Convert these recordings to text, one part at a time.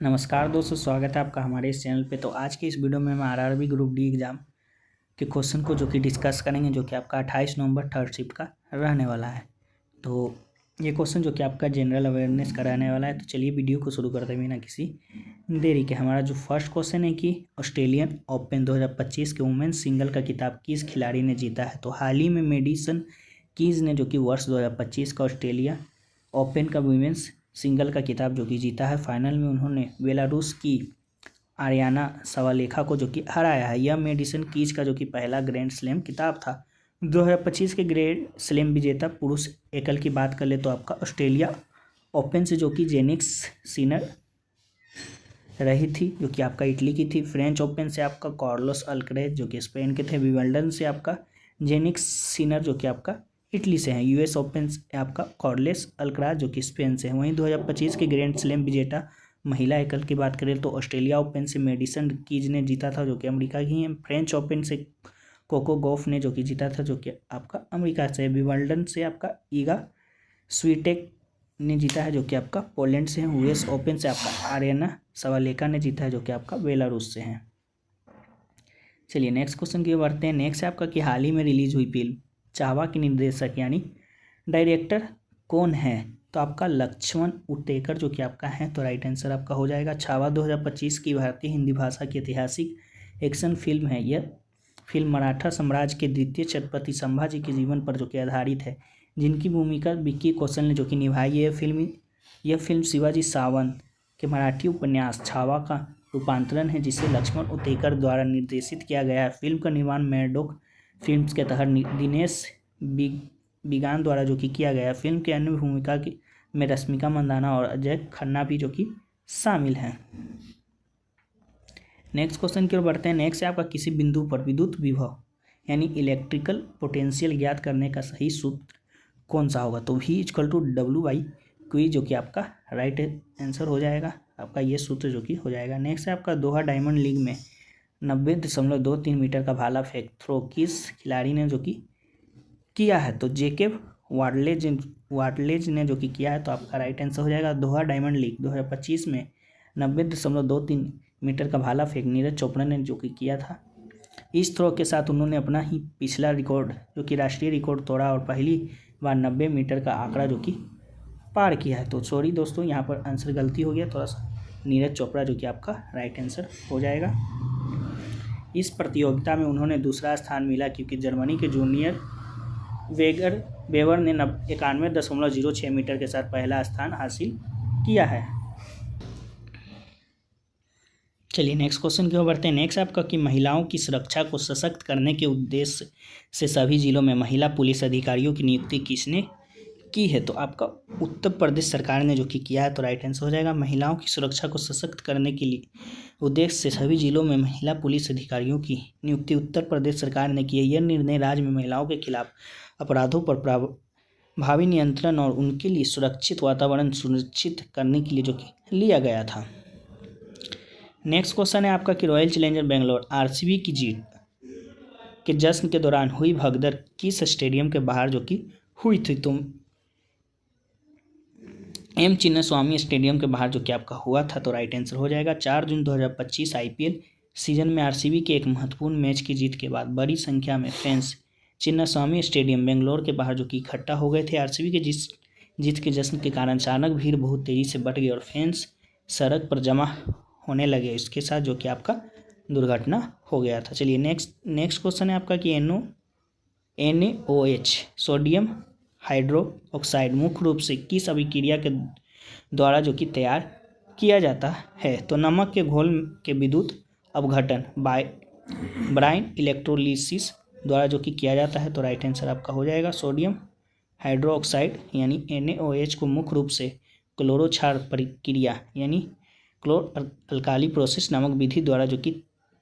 नमस्कार दोस्तों, स्वागत है आपका हमारे इस चैनल पे। तो आज की इस वीडियो में हम आरआरबी ग्रुप डी एग्ज़ाम के क्वेश्चन को जो कि डिस्कस करेंगे, जो कि आपका 28 नवंबर थर्ड शिफ्ट का रहने वाला है। तो ये क्वेश्चन जो कि आपका जनरल अवेयरनेस का रहने वाला है। तो चलिए वीडियो को शुरू करते हैं बिना किसी देरी के। हमारा जो फर्स्ट क्वेश्चन है कि ऑस्ट्रेलियन ओपन 2025 के वुमेन्स सिंगल का खिताब किस खिलाड़ी ने जीता है। तो हाल ही में मेडिसन कीज ने जो कि वर्ष 2025 का ऑस्ट्रेलिया ओपन का वुमेन्स सिंगल का खिताब जो कि जीता है। फाइनल में उन्होंने बेलारूस की आर्याना सवालेखा को जो कि हराया है। यह मेडिसन कीज का जो कि पहला ग्रैंड स्लैम खिताब था। 2025 के ग्रैंड स्लैम विजेता पुरुष एकल की बात कर ले तो आपका ऑस्ट्रेलिया ओपन से जो कि जेनिक्स सिनर रही थी, जो कि आपका इटली की थी। फ्रेंच ओपन से आपका कार्लोस अल्करेज जो कि स्पेन के थे। विंबलडन से आपका जेनिक्स सिनर जो कि आपका इटली से हैं। यूएस ओपन से आपका कार्लोस अल्कराज जो कि स्पेन से हैं। वहीं 2025 के ग्रैंड स्लैम विजेता महिला एकल की बात करें तो ऑस्ट्रेलिया ओपन से मेडिसन कीज ने जीता था, जो कि अमेरिका की हैं। फ्रेंच ओपन से कोको गॉफ ने जो कि जीता था, जो कि आपका अमेरिका से। विंबलडन से आपका ईगा स्वीटेक ने जीता है, जो कि आपका पोलैंड से है। यूएस ओपन से आपका आर्याना सवालेका ने जीता है, जो कि आपका बेलारूस से हैं। चलिए नेक्स्ट क्वेश्चन की ओर बढ़ते हैं। नेक्स्ट है आपका कि हाल ही में रिलीज हुई फिल्म चावा के निर्देशक यानी डायरेक्टर कौन है। तो आपका लक्ष्मण उटेकर जो कि आपका है। तो राइट आंसर आपका हो जाएगा छावा 2025 की भारतीय हिंदी भाषा की ऐतिहासिक एक्शन फिल्म है। यह फिल्म मराठा साम्राज्य के द्वितीय छत्रपति संभाजी के जीवन पर जो कि आधारित है, जिनकी भूमिका विक्की कौशल ने जो कि निभाई है। यह फिल्म शिवाजी सावंत के मराठी उपन्यास छावा का रूपांतरण है, जिसे लक्ष्मण उटेकर द्वारा निर्देशित किया गया है। फिल्म का निर्माण मैडोक फिल्म्स के तहत दिनेश बिगान द्वारा जो कि किया गया है। फिल्म के अन्य भूमिका में रश्मिका मंदाना और अजय खन्ना भी जो कि शामिल हैं। नेक्स्ट क्वेश्चन की ओर बढ़ते हैं। नेक्स्ट है आपका किसी बिंदु पर विद्युत विभव यानी इलेक्ट्रिकल पोटेंशियल ज्ञात करने का सही सूत्र कौन सा होगा। तो V=W/Q जो कि आपका राइट आंसर हो जाएगा। आपका ये सूत्र जो कि हो जाएगा। नेक्स्ट है आपका दोहा डायमंड लीग में 90.23 मीटर का भाला फेंक थ्रो किस खिलाड़ी ने जो कि किया है। तो जेकेब वाटलेज ने जो कि किया है। तो आपका राइट आंसर हो जाएगा दोहा डायमंड लीग 2025 में 90.23 मीटर का भाला फेंक नीरज चोपड़ा ने जो कि किया था। इस थ्रो के साथ उन्होंने अपना ही पिछला रिकॉर्ड जो कि राष्ट्रीय रिकॉर्ड तोड़ा और पहली बार 90 मीटर का आंकड़ा जो कि पार किया है। तो सॉरी दोस्तों, यहाँ पर आंसर गलती हो गया थोड़ा सा। नीरज चोपड़ा जो कि आपका राइट आंसर हो जाएगा। इस प्रतियोगिता में उन्होंने दूसरा स्थान मिला, क्योंकि जर्मनी के जूनियर वेबर ने 91.06 मीटर के साथ पहला स्थान हासिल किया है। चलिए नेक्स्ट क्वेश्चन की ओर बढ़ते हैं। नेक्स्ट आपका कि महिलाओं की सुरक्षा को सशक्त करने के उद्देश्य से सभी जिलों में महिला पुलिस अधिकारियों की नियुक्ति किसने की है। तो आपका उत्तर प्रदेश सरकार ने जो कि किया है। तो राइट आंसर हो जाएगा महिलाओं की सुरक्षा को सशक्त करने के लिए उद्देश्य से सभी जिलों में महिला पुलिस अधिकारियों की नियुक्ति उत्तर प्रदेश सरकार ने की है। यह निर्णय राज्य में महिलाओं के खिलाफ अपराधों पर प्रभावी नियंत्रण और उनके लिए सुरक्षित वातावरण सुनिश्चित करने के लिए जो कि लिया गया था। नेक्स्ट क्वेश्चन है आपका कि रॉयल चैलेंजर बेंगलोर आरसीबी की जीत के जश्न के दौरान हुई भगदड़ किस स्टेडियम के बाहर जो कि हुई थी। तो एम चिन्नास्वामी स्टेडियम के बाहर जो कि आपका हुआ था। तो राइट आंसर हो जाएगा 4 जून 2025 आईपीएल सीजन में आरसीबी के एक महत्वपूर्ण मैच की जीत के बाद बड़ी संख्या में फैंस चिन्नास्वामी स्टेडियम बेंगलोर के बाहर जो कि इकट्ठा हो गए थे। आरसीबी के जीत के जश्न के कारण अचानक भीड़ बहुत तेजी से बढ़ गई और फैंस सड़क पर जमा होने लगे। इसके साथ जो कि आपका दुर्घटना हो गया था। चलिए नेक्स्ट क्वेश्चन है आपका कि NaOH सोडियम हाइड्रोक्साइड मुख्य रूप से किस अभिक्रिया के द्वारा जो कि तैयार किया जाता है। तो नमक के घोल के विद्युत अपघटन ब्राइन इलेक्ट्रोलिसिस द्वारा जो कि किया जाता है। तो राइट आंसर आपका हो जाएगा सोडियम हाइड्रोक्साइड यानी NaOH को मुख्य रूप से क्लोरोक्षार प्रक्रिया यानी क्लोर अल्काली प्रोसेस नामक विधि द्वारा जो कि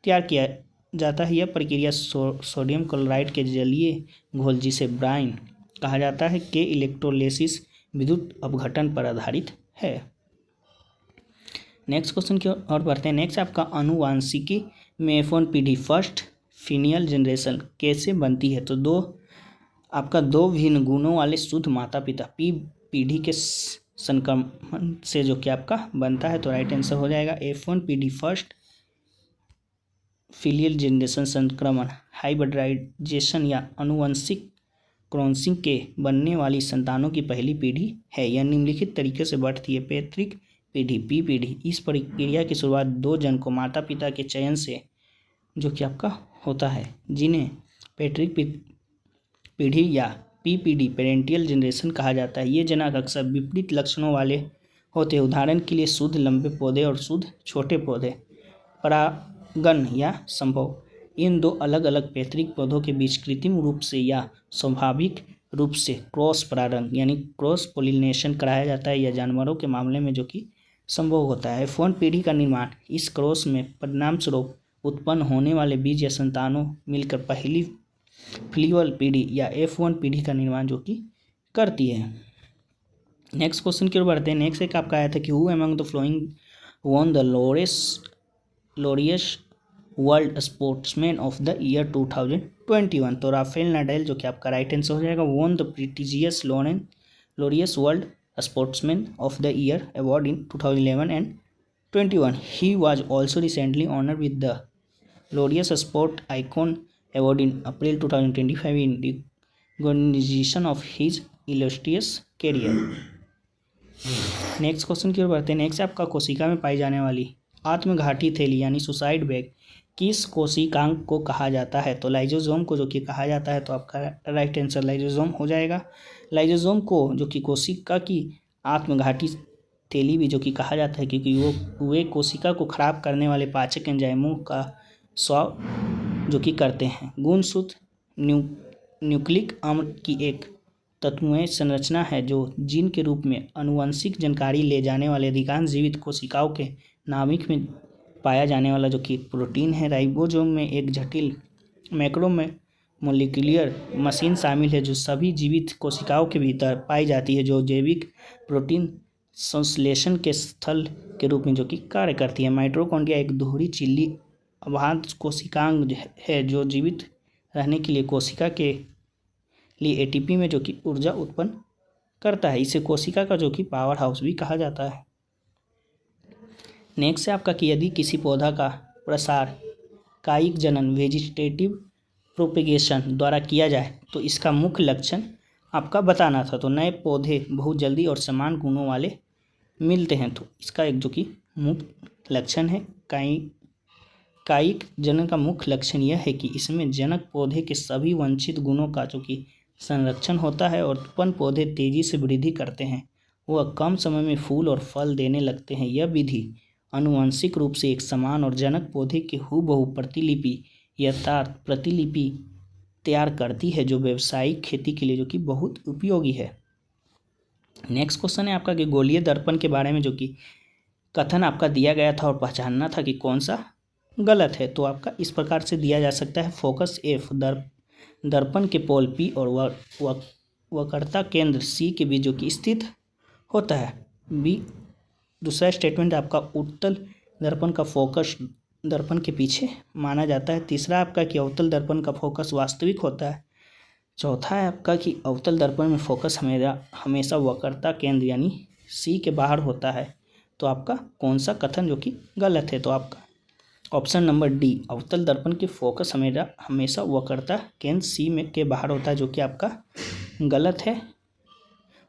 तैयार किया जाता है। यह प्रक्रिया सोडियम क्लोराइड के जलीय घोल जिसे ब्राइन कहा जाता है के इलेक्ट्रोलिसिस विद्युत अपघटन पर आधारित है। नेक्स्ट क्वेश्चन की ओर बढ़ते हैं। नेक्स्ट आपका आनुवांशिकी में F1 पीढ़ी फर्स्ट फीनियल जनरेशन कैसे बनती है। तो दो भिन्न गुणों वाले शुद्ध माता पिता पीढ़ी के संक्रमण से जो कि आपका बनता है। तो राइट आंसर हो जाएगा F1PD फर्स्ट फिलियल जनरेशन संक्रमण हाइब्रिडाइजेशन या आनुवंशिक क्रॉसिंग के बनने वाली संतानों की पहली पीढ़ी है। यह निम्नलिखित तरीके से बढ़ती है। पैतृक पीढ़ी पी पीढ़ी। इस प्रक्रिया की शुरुआत दो जन को माता पिता के चयन से जो कि आपका होता है, जिन्हें पैतृक पीढ़ी या पीपीडी पेरेंटियल जनरेशन कहा जाता है। ये जनक अक्सर विपरीत लक्षणों वाले होते हैं। उदाहरण के लिए शुद्ध लंबे पौधे और शुद्ध छोटे पौधे। परागण या संभव। इन दो अलग अलग पैतृक पौधों के बीच कृत्रिम रूप से या स्वाभाविक रूप से क्रॉस परागण यानी क्रॉस पोलिनेशन कराया जाता है। यह जानवरों के मामले में जो कि संभव होता है। F1 पीढ़ी का निर्माण इस क्रॉस में परिणाम स्वरूप उत्पन्न होने वाले बीज या संतानों मिलकर पहली फ्लीवल पीढ़ी या F1 पीढ़ी का निर्माण जो कि करती है। नेक्स्ट क्वेश्चन की ओर बढ़ते हैं। नेक्स्ट एक आपका आया था कि who among the flowing won the Laureus world sportsman of the year 2021। तो राफेल नाडाल जो कि आपका राइट आंसर हो जाएगा। Won the prestigious Laureus world sportsman of the year award in 2011 and 21। He was also recently honoured with the Laureus sport icon award in April 2025 in recognition of his illustrious career। Next question की ओर बढ़ते हैं। Next आपका कोशिका में पाई जाने वाली आत्मघाती थैली यानी सुसाइड बैग किस कोशिकांग को कहा जाता है? तो लाइजोसोम को जो कि कहा जाता है। तो आपका राइट आंसर लाइजोसोम हो जाएगा। लाइजोसोम को जो कि कोशिका की आत्मघाती थैली भी जो कि कहा जाता है, क्योंकि वे कोशिका को खराब करने वाले पाचक एंजाइमों का स्वाव जो कि करते हैं। गुणसूत्र न्यूक्लिक अम्ल की एक तत्वमय संरचना है जो जीन के रूप में आनुवंशिक जानकारी ले जाने वाले अधिकांश जीवित कोशिकाओं के नाभिक में पाया जाने वाला जो कि प्रोटीन है। राइबोसोम में एक जटिल मैक्रोमोलेक्युलर मशीन शामिल है जो सभी जीवित कोशिकाओं के भीतर पाई जाती है, जो जैविक प्रोटीन संश्लेषण के स्थल के रूप में जो कि कार्य करती है। माइटोकॉन्ड्रिया एक दोहरी चिल्ली आबाद कोशिकांग है जो जीवित रहने के लिए कोशिका के लिए एटीपी में जो कि ऊर्जा उत्पन्न करता है। इसे कोशिका का जो कि पावर हाउस भी कहा जाता है। नेक्स्ट है आपका कि यदि किसी पौधा का प्रसार कायिक जनन वेजिटेटिव प्रोपेगेशन द्वारा किया जाए तो इसका मुख्य लक्षण आपका बताना था। तो नए पौधे बहुत जल्दी और समान गुणों वाले मिलते हैं। तो इसका एक जो कि मुख्य लक्षण है कायिक जनन का मुख्य लक्षण यह है कि इसमें जनक पौधे के सभी वांछित गुणों का जो कि संरक्षण होता है और उत्पन्न पौधे तेजी से वृद्धि करते हैं। वह कम समय में फूल और फल देने लगते हैं। यह विधि आनुवंशिक रूप से एक समान और जनक पौधे की हूबहू प्रतिलिपि यथार्थ प्रतिलिपि तैयार करती है, जो व्यावसायिक खेती के लिए जो कि बहुत उपयोगी है। नेक्स्ट क्वेश्चन है आपका कि गोलीय दर्पण के बारे में जो कि कथन आपका दिया गया था और पहचानना था कि कौन सा गलत है। तो आपका इस प्रकार से दिया जा सकता है। फोकस F दर्पण के पोल P और वक्रता केंद्र C के बीच जो कि स्थित होता है। B दूसरा स्टेटमेंट आपका उत्तल दर्पण का फोकस दर्पण के पीछे माना जाता है। तीसरा आपका कि अवतल दर्पण का फोकस वास्तविक होता है। चौथा है आपका कि अवतल दर्पण में फोकस हमेशा वक्रता केंद्र यानी C के बाहर होता है। तो आपका कौन सा कथन जो कि गलत है? तो आपका ऑप्शन नंबर डी अवतल दर्पण के फोकस हमेशा वक्रता केंद्र C में के बाहर होता है, जो कि आपका गलत है।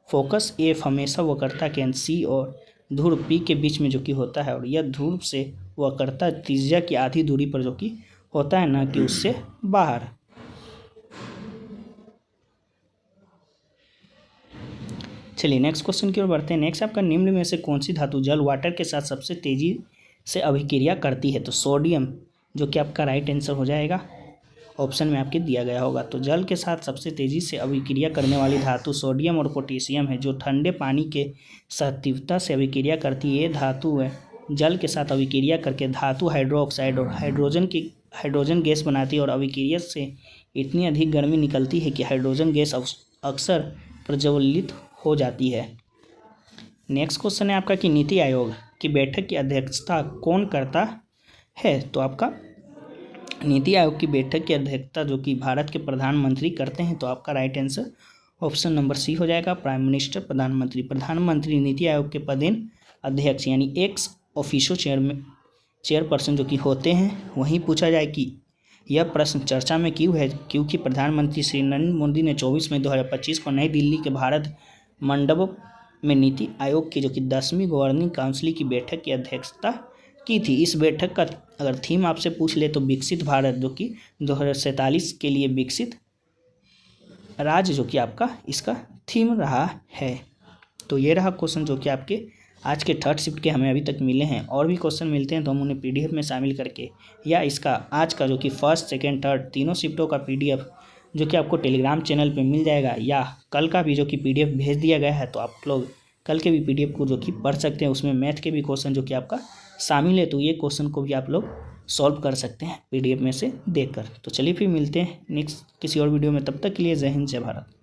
फोकस F हमेशा वक्रता केंद्र C और ध्रुव P के बीच में जो कि होता है, और यह ध्रुव से वक्रता त्रिज्या की आधी दूरी पर जो कि होता है, ना कि उससे बाहर। चलिए नेक्स्ट क्वेश्चन की ओर बढ़ते हैं। नेक्स्ट आपका निम्न में से कौन सी धातु जल वाटर के साथ सबसे तेजी से अभिक्रिया करती है? तो सोडियम जो कि आपका राइट आंसर हो जाएगा। ऑप्शन में आपके दिया गया होगा। तो जल के साथ सबसे तेजी से अभिक्रिया करने वाली धातु सोडियम और पोटेशियम है, जो ठंडे पानी के साथ तीव्रता से अभिक्रिया करती है। ये धातु है जल के साथ अभिक्रिया करके धातु हाइड्रोक्साइड और हाइड्रोजन गैस बनाती है, और अभिक्रिया से इतनी अधिक गर्मी निकलती है कि हाइड्रोजन गैस अक्सर प्रज्वलित हो जाती है। नेक्स्ट क्वेश्चन है आपका कि नीति आयोग की बैठक की अध्यक्षता कौन करता है? तो आपका नीति आयोग की बैठक की अध्यक्षता जो कि भारत के प्रधानमंत्री करते हैं। तो आपका right answer option number C हो जाएगा प्राइम मिनिस्टर, प्रधानमंत्री। प्रधानमंत्री नीति आयोग के पदेन अध्यक्ष यानी एक्स ऑफिशियो चेयरपर्सन जो कि होते हैं। वहीं पूछा जाए कि यह प्रश्न चर्चा में क्यों है, क्योंकि प्रधानमंत्री श्री नरेंद्र मोदी ने 24 मई 2025 को नई दिल्ली के भारत मंडप में नीति आयोग की जो कि 10वीं गवर्निंग काउंसिल की बैठक की अध्यक्षता की थी। इस बैठक का अगर थीम आपसे पूछ ले तो विकसित भारत, जो कि 2047 के लिए विकसित राज्य जो कि आपका इसका थीम रहा है। तो ये रहा क्वेश्चन जो कि आपके आज के थर्ड शिफ्ट के हमें अभी तक मिले हैं। और भी क्वेश्चन मिलते हैं तो हम उन्हें पीडीएफ में शामिल करके या इसका आज का जो कि फर्स्ट सेकेंड थर्ड तीनों शिफ्टों का पीडीएफ जो कि आपको टेलीग्राम चैनल पे मिल जाएगा, या कल का भी जो कि पीडीएफ भेज दिया गया है, तो आप लोग कल के भी पीडीएफ को जो कि पढ़ सकते हैं। उसमें मैथ के भी क्वेश्चन जो कि आपका शामिल है, तो ये क्वेश्चन को भी आप लोग सॉल्व कर सकते हैं पीडीएफ में से देखकर। तो चलिए फिर मिलते हैं नेक्स्ट किसी और वीडियो में, तब तक के लिए जय हिंद जय भारत।